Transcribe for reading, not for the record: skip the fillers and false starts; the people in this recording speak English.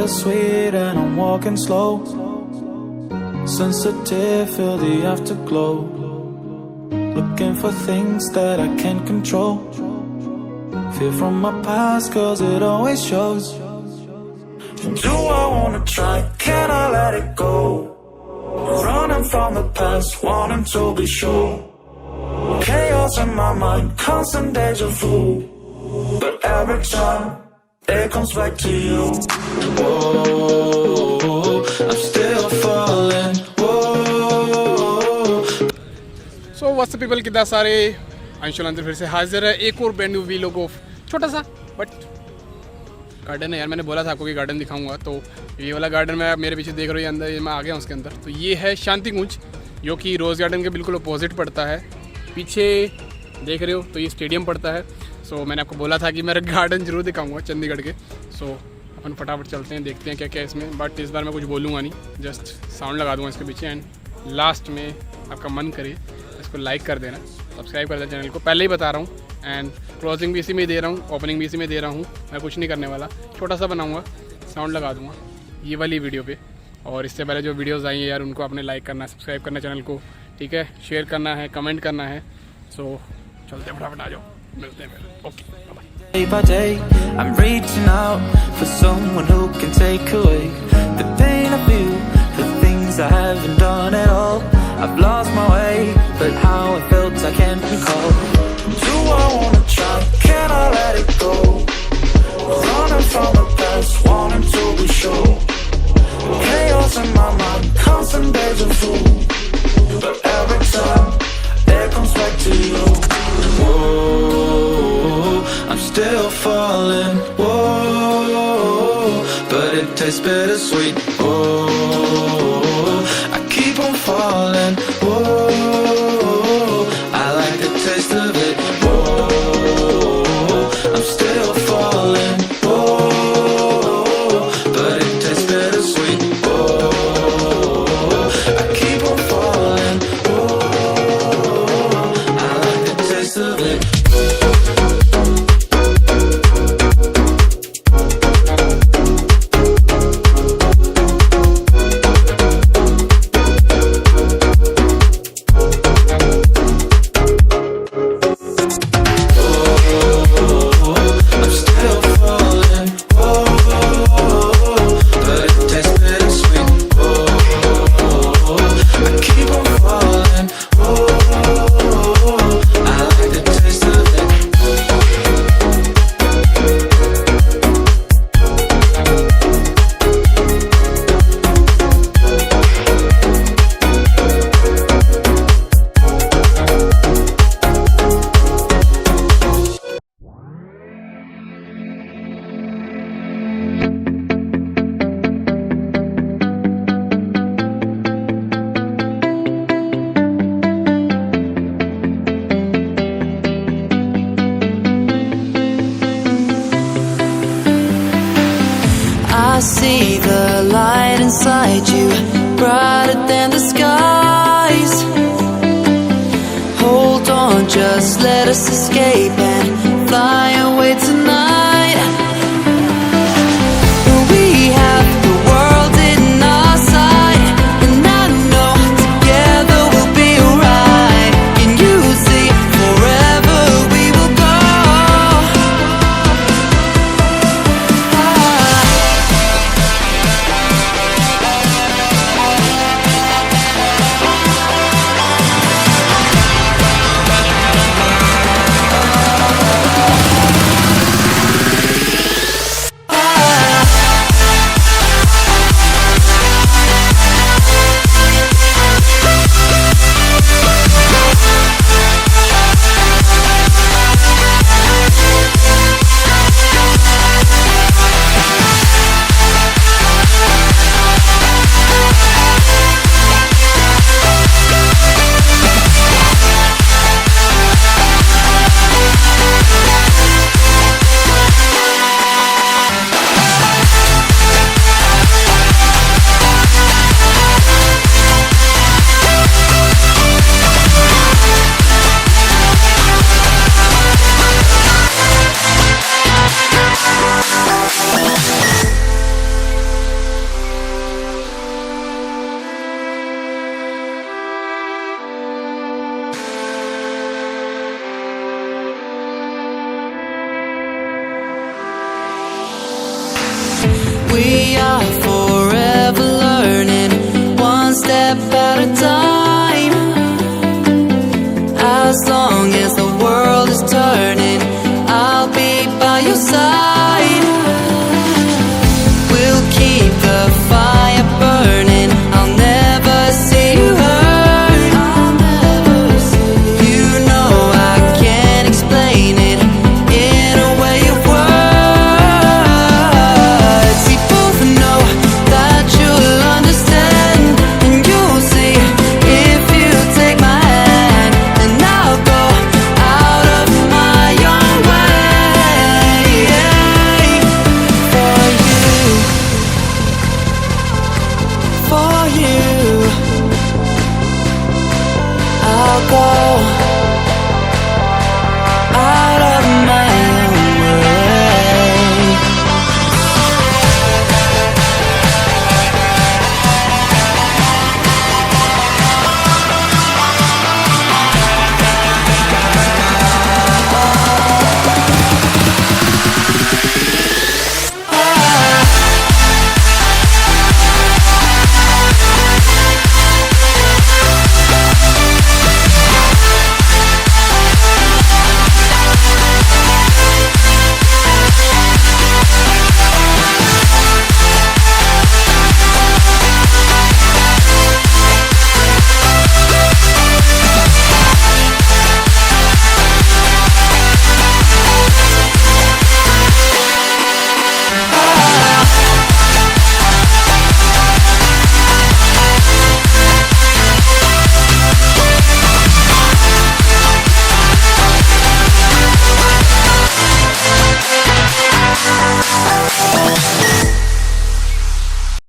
bittersweet and I'm walking slow. Sensitive, feel the afterglow. Looking for things that I can't control. Fear from my past, cause it always shows. Do I wanna try? Can I let it go? Running from the past, wanting to be sure. Chaos in my mind, constant deja vu. But every time, it comes back to you. Whoa, I'm still falling. Whoa. So what's up people, कितना सारे अंशुल अंतिल फिर से हाजिर है एक और brand new vlog of छोटा सा बट गार्डन है यार। मैंने बोला था आपको कि गार्डन दिखाऊंगा, तो ये वाला गार्डन में मेरे पीछे देख रहे हो, ये अंदर ये मैं आ गया हूँ उसके अंदर। तो ये है शांति कुंज, जो कि रोज़ गार्डन के बिल्कुल अपोजिट पड़ता है। पीछे देख रहे हो तो ये स्टेडियम पड़ता है। सो मैंने आपको बोला था कि मेरा गार्डन जरूर दिखाऊंगा चंडीगढ़ के। सो अपन फटाफट चलते हैं, देखते हैं क्या क्या है इसमें। बट इस बार मैं कुछ बोलूँगा नहीं, जस्ट साउंड लगा दूँगा इसके पीछे। एंड लास्ट में आपका मन करे इसको लाइक कर देना, सब्सक्राइब कर देना चैनल को, पहले ही बता रहा हूँ। एंड क्लोजिंग भी इसी में दे रहा हूँ, ओपनिंग भी इसी में दे रहा हूँ। मैं कुछ नहीं करने वाला, छोटा सा बनाऊँगा, साउंड लगा दूँगा ये वाली वीडियो पे। और इससे पहले जो वीडियोस आई हैं यार, उनको आपने लाइक करना है, सब्सक्राइब करना चैनल को, ठीक है, शेयर करना है, कमेंट करना है। सो चलते हैं, फटाफट आ जाओ, मिलते हैं फिर। Okay bye. Day by day, I'm reaching out for someone who can take away the pain I feel, the things I haven't done at all. I've lost my way, but how it felt I can't recall. Do I wanna try? Can I let it go? Running from the past, wanting to be sure. Chaos in my mind, constant deja vu. But every time, it comes back to you. Whoa, I'm still falling. Whoa, but it tastes bittersweet. Whoa, I keep on falling. Whoa, I like the taste of it. Whoa, I'm still falling. Whoa, but it tastes bittersweet. Whoa, I keep on falling. Whoa, I like the taste of it. I see the light inside you, brighter than the skies. Hold on, just let us escape and fly away tonight. We have the world in our sight, and I know together we'll be alright. Can you see forever we will go? I'll go.